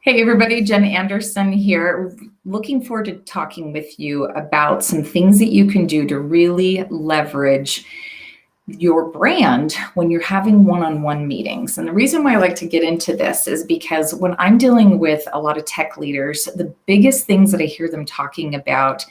Hey everybody, Jen Anderson here. Looking forward to talking with you about some things that you can do to really leverage your brand when you're having one-on-one meetings. And the reason why I like to get into this is because when I'm dealing with a lot of tech leaders, the biggest things that I hear them talking about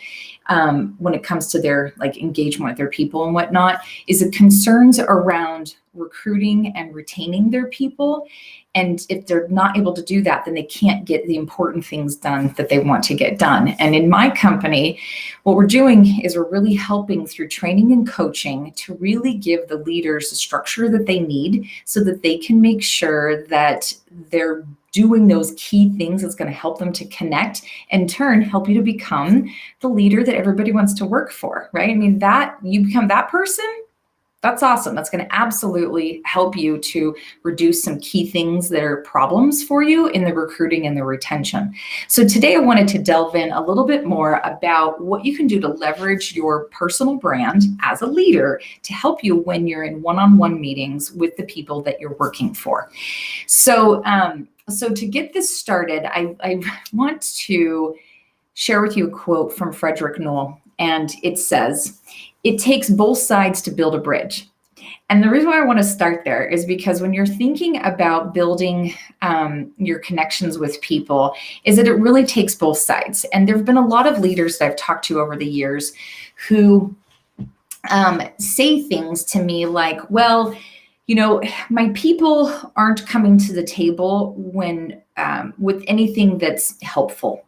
when it comes to their engagement with their people and whatnot is the concerns around recruiting and retaining their people. And if they're not able to do that, then they can't get the important things done that they want to get done. And in my company, what we're doing is we're really helping through training and coaching to really give the leaders the structure that they need so that they can make sure that they're doing those key things that's going to help them to connect, in turn, help you to become the leader that everybody wants to work for, right? I mean, that you become that person, that's awesome. That's going to absolutely help you to reduce some key things that are problems for you in the recruiting and the retention. So today I wanted to delve in a little bit more about what you can do to leverage your personal brand as a leader to help you when you're in one-on-one meetings with the people that you're working for. So to get this started, I want to share with you a quote from Frederick Knoll, and it says, "It takes both sides to build a bridge." And the reason why I want to start there is because when you're thinking about building your connections with people, is that it really takes both sides. And there have been a lot of leaders that I've talked to over the years who say things to me like, well, my people aren't coming to the table when with anything that's helpful.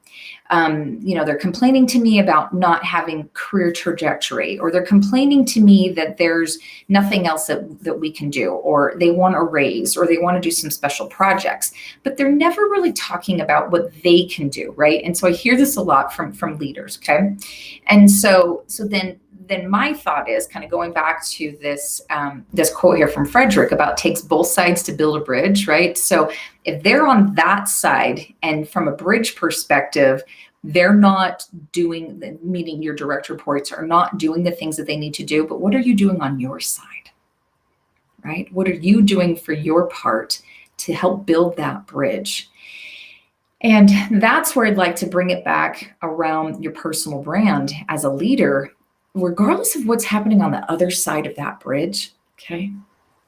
They're complaining to me about not having career trajectory, or they're complaining to me that there's nothing else that we can do, or they want a raise, or they want to do some special projects, but they're never really talking about what they can do, right? And so I hear this a lot from leaders, okay? And so then my thought is kind of going back to this quote here from Frederick about takes both sides to build a bridge, right? So if they're on that side and from a bridge perspective, they're not doing, meaning your direct reports are not doing the things that they need to do, but what are you doing on your side, right? What are you doing for your part to help build that bridge? And that's where I'd like to bring it back around your personal brand as a leader, regardless of what's happening on the other side of that bridge, okay?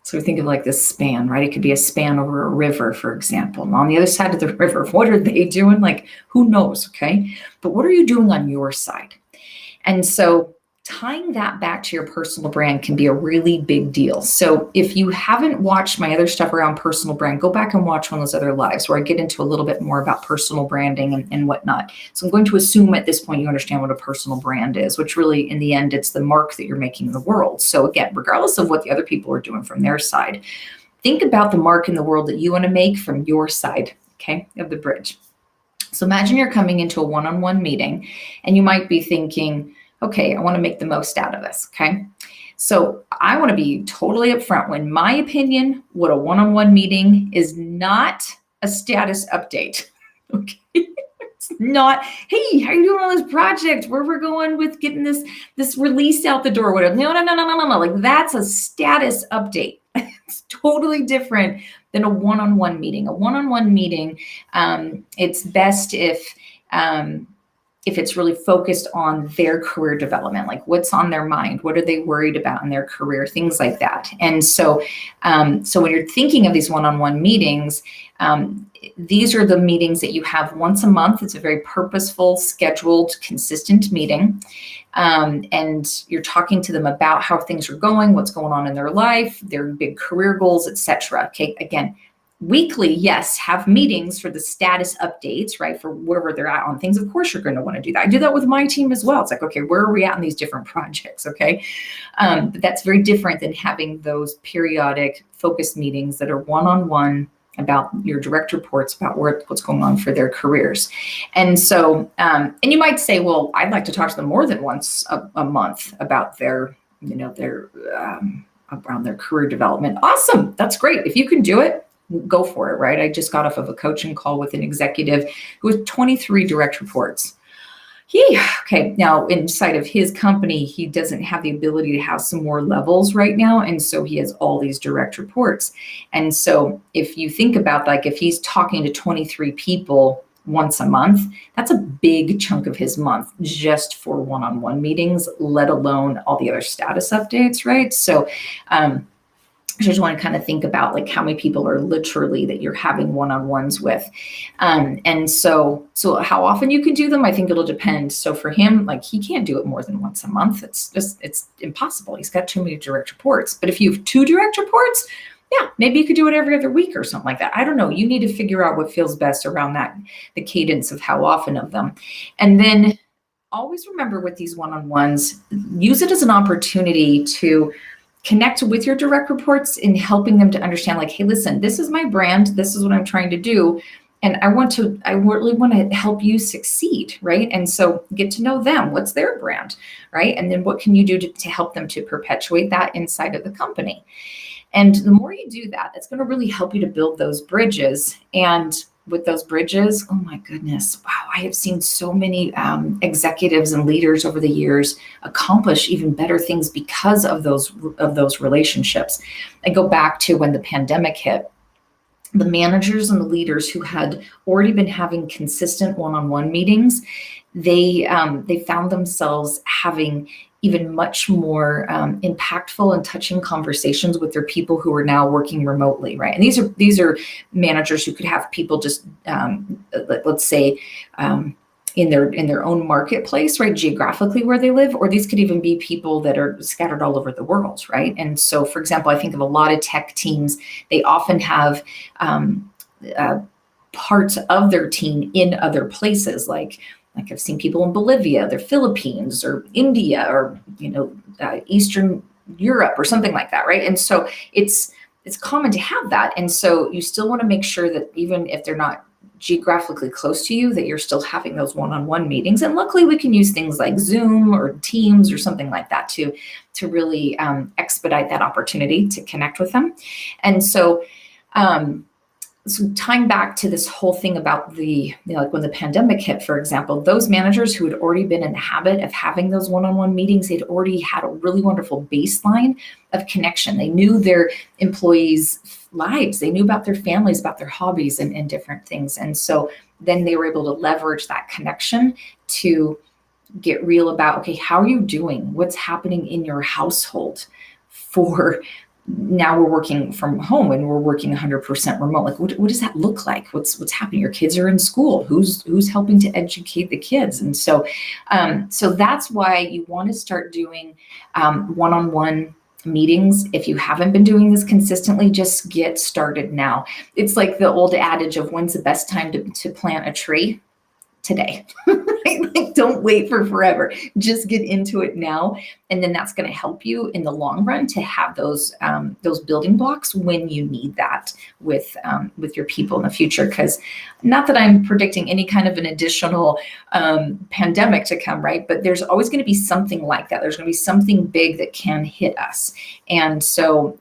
So we think of like this span, right? It could be a span over a river, for example. And on the other side of the river, what are they doing? Like, who knows, okay? But what are you doing on your side? And so tying that back to your personal brand can be a really big deal. So if you haven't watched my other stuff around personal brand, go back and watch one of those other lives where I get into a little bit more about personal branding and whatnot. So I'm going to assume at this point you understand what a personal brand is, which really in the end, it's the mark that you're making in the world. So again, regardless of what the other people are doing from their side, think about the mark in the world that you want to make from your side, okay, of the bridge. So imagine you're coming into a one-on-one meeting and you might be thinking, okay, I want to make the most out of this, okay? So I want to be totally upfront. In my opinion, what a one-on-one meeting is not a status update, okay? It's not, hey, how are you doing on this project? Where we're going with getting this release out the door, whatever. No. Like that's a status update. It's totally different than a one-on-one meeting. A one-on-one meeting, it's best if it's really focused on their career development, like what's on their mind, what are they worried about in their career, things like that. And so when you're thinking of these one-on-one meetings, these are the meetings that you have once a month. It's a very purposeful, scheduled, consistent meeting. And you're talking to them about how things are going, what's going on in their life, their big career goals, etc. Okay, again, weekly, yes, have meetings for the status updates, right? For wherever they're at on things. Of course, you're going to want to do that. I do that with my team as well. It's like, okay, where are we at in these different projects? Okay. But that's very different than having those periodic focused meetings that are one-on-one about your direct reports, about what's going on for their careers. And so, and you might say, well, I'd like to talk to them more than once a month about their around their career development. Awesome. That's great. If you can do it, go for it, right? I just got off of a coaching call with an executive who has 23 direct reports. Okay, now inside of his company, he doesn't have the ability to have some more levels right now. And so he has all these direct reports. And so if you think about, like, if he's talking to 23 people once a month, that's a big chunk of his month just for one-on-one meetings, let alone all the other status updates, right? So I just want to kind of think about like how many people are literally that you're having one-on-ones with. And so how often you can do them, I think it'll depend. So for him, like, he can't do it more than once a month. It's impossible. He's got too many direct reports. But if you have 2 direct reports, yeah, maybe you could do it every other week or something like that. I don't know. You need to figure out what feels best around that, the cadence of how often of them. And then always remember with these one-on-ones, use it as an opportunity to connect with your direct reports in helping them to understand, like, hey, listen, this is my brand. This is what I'm trying to do. And I really want to help you succeed, right? And so get to know them. What's their brand, right? And then what can you do to help them to perpetuate that inside of the company? And the more you do that, it's going to really help you to build those bridges. And with those bridges, oh my goodness, wow, I have seen so many executives and leaders over the years accomplish even better things because of those relationships. I go back to when the pandemic hit. The managers and the leaders who had already been having consistent one-on-one meetings, they found themselves having even much more impactful and touching conversations with their people who are now working remotely, right? And these are managers who could have people just let's say in their own marketplace, right, geographically where they live, or these could even be people that are scattered all over the world, right? And so, for example, I think of a lot of tech teams, they often have parts of their team in other places, like I've seen people in Bolivia, the Philippines, or India, or Eastern Europe, or something like that, right? And so it's common to have that, and so you still want to make sure that even if they're not geographically close to you, that you're still having those one-on-one meetings. And luckily, we can use things like Zoom or Teams or something like that to really expedite that opportunity to connect with them. And so. So tying back to this whole thing about like when the pandemic hit, for example, those managers who had already been in the habit of having those one-on-one meetings, they'd already had a really wonderful baseline of connection. They knew their employees' lives. They knew about their families, about their hobbies, and different things. And so then they were able to leverage that connection to get real about, okay, how are you doing? What's happening in your household? For now we're working from home and we're working 100% remote. Like, what does that look like? What's happening? Your kids are in school. Who's helping to educate the kids? And so that's why you want to start doing one-on-one meetings. If you haven't been doing this consistently, just get started now. It's like the old adage of, when's the best time to plant a tree? Today. Like, don't wait for forever. Just get into it now, and then that's going to help you in the long run to have those building blocks when you need that with your people in the future. Because not that I'm predicting any kind of an additional pandemic to come, right? But there's always going to be something like that. There's going to be something big that can hit us, and so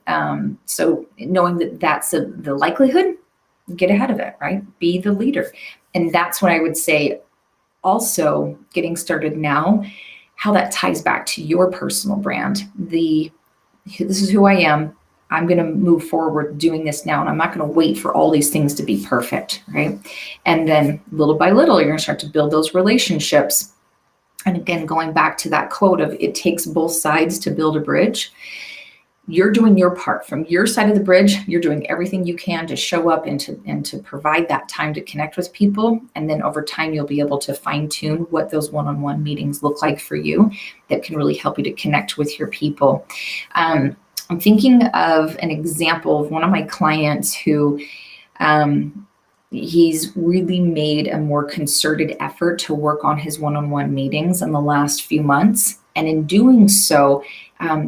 knowing that that's the likelihood, get ahead of it, right? Be the leader. And that's what I would say. Also, getting started now, how that ties back to your personal brand. This is who I am. I'm going to move forward doing this now, and I'm not going to wait for all these things to be perfect, right? And then little by little, you're going to start to build those relationships. And again, going back to that quote of, it takes both sides to build a bridge. You're doing your part. From your side of the bridge, you're doing everything you can to show up and to provide that time to connect with people. And then over time, you'll be able to fine tune what those one-on-one meetings look like for you that can really help you to connect with your people. I'm thinking of an example of one of my clients who he's really made a more concerted effort to work on his one-on-one meetings in the last few months. And in doing so,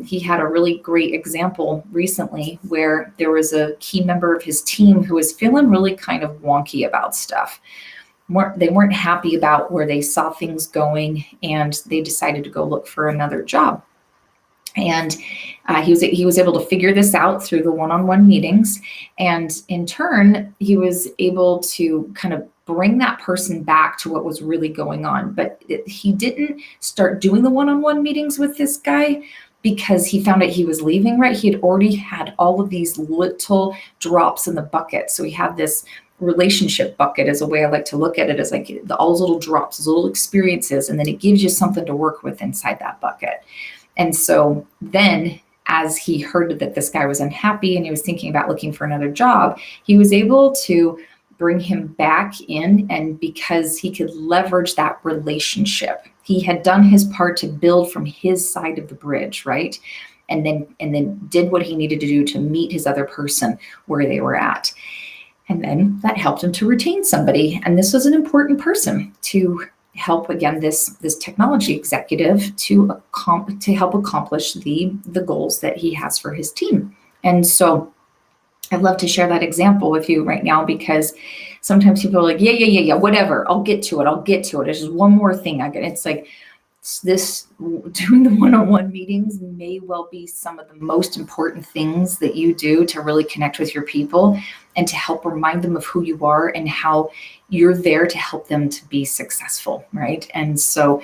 he had a really great example recently where there was a key member of his team who was feeling really kind of wonky about stuff. They weren't happy about where they saw things going, and they decided to go look for another job. And he was able to figure this out through the one-on-one meetings. And in turn, he was able to kind of bring that person back to what was really going on. But he didn't start doing the one-on-one meetings with this guy because he found out he was leaving, right? He had already had all of these little drops in the bucket. So he had this relationship bucket, as a way I like to look at it, as like all those little drops, those little experiences, and then it gives you something to work with inside that bucket. And so then, as he heard that this guy was unhappy and he was thinking about looking for another job, he was able to bring him back in, and because he could leverage that relationship, he had done his part to build from his side of the bridge, right? And then did what he needed to do to meet his other person where they were at. And then that helped him to retain somebody. And this was an important person to help, again, this technology executive to help accomplish the goals that he has for his team. And so I'd love to share that example with you right now, because sometimes people are like, yeah, whatever, I'll get to it. There's just one more thing. It's like, this doing the one-on-one meetings may well be some of the most important things that you do to really connect with your people and to help remind them of who you are and how you're there to help them to be successful, right? And so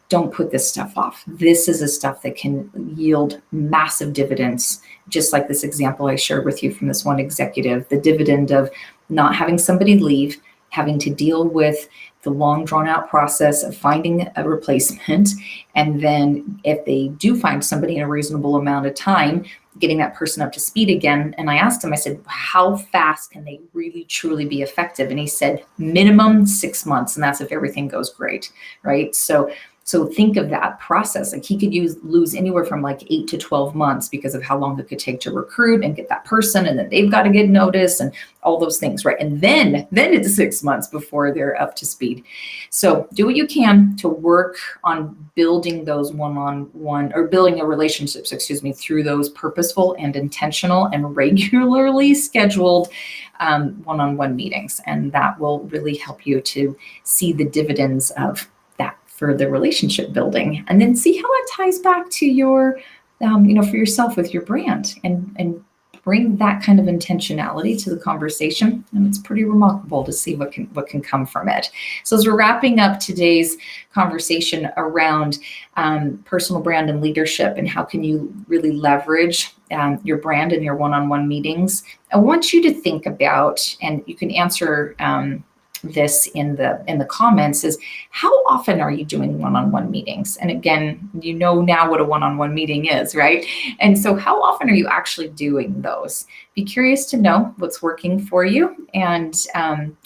don't put this stuff off. This is the stuff that can yield massive dividends, just like this example I shared with you from this one executive, the dividend of not having somebody leave, having to deal with the long drawn out process of finding a replacement. And then if they do find somebody in a reasonable amount of time, getting that person up to speed again. And I asked him, I said, how fast can they really truly be effective? And he said, minimum 6 months. And that's if everything goes great, right? So think of that process. Like he could lose anywhere from like 8 to 12 months because of how long it could take to recruit and get that person. And then they've got to get notice and all those things, right? And then it's 6 months before they're up to speed. So do what you can to work on building those one-on-one, or building a relationships, through those purposeful and intentional and regularly scheduled one-on-one meetings. And that will really help you to see the dividends of for the relationship building, and then see how it ties back to your, for yourself with your brand, and bring that kind of intentionality to the conversation. And it's pretty remarkable to see what can come from it. So as we're wrapping up today's conversation around personal brand and leadership, and how can you really leverage your brand in your one-on-one meetings, I want you to think about, and you can answer this in the comments, is how often are you doing one-on-one meetings? And again, you know now what a one-on-one meeting is, right? And so how often are you actually doing those? Be curious to know what's working for you, and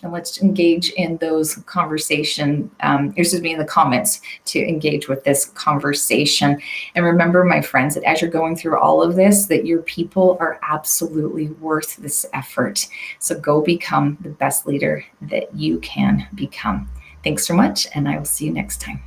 let's engage in those conversation, in the comments, to engage with this conversation. And remember, my friends, that as you're going through all of this, that your people are absolutely worth this effort. So go become the best leader that you can become. Thanks so much, and I will see you next time.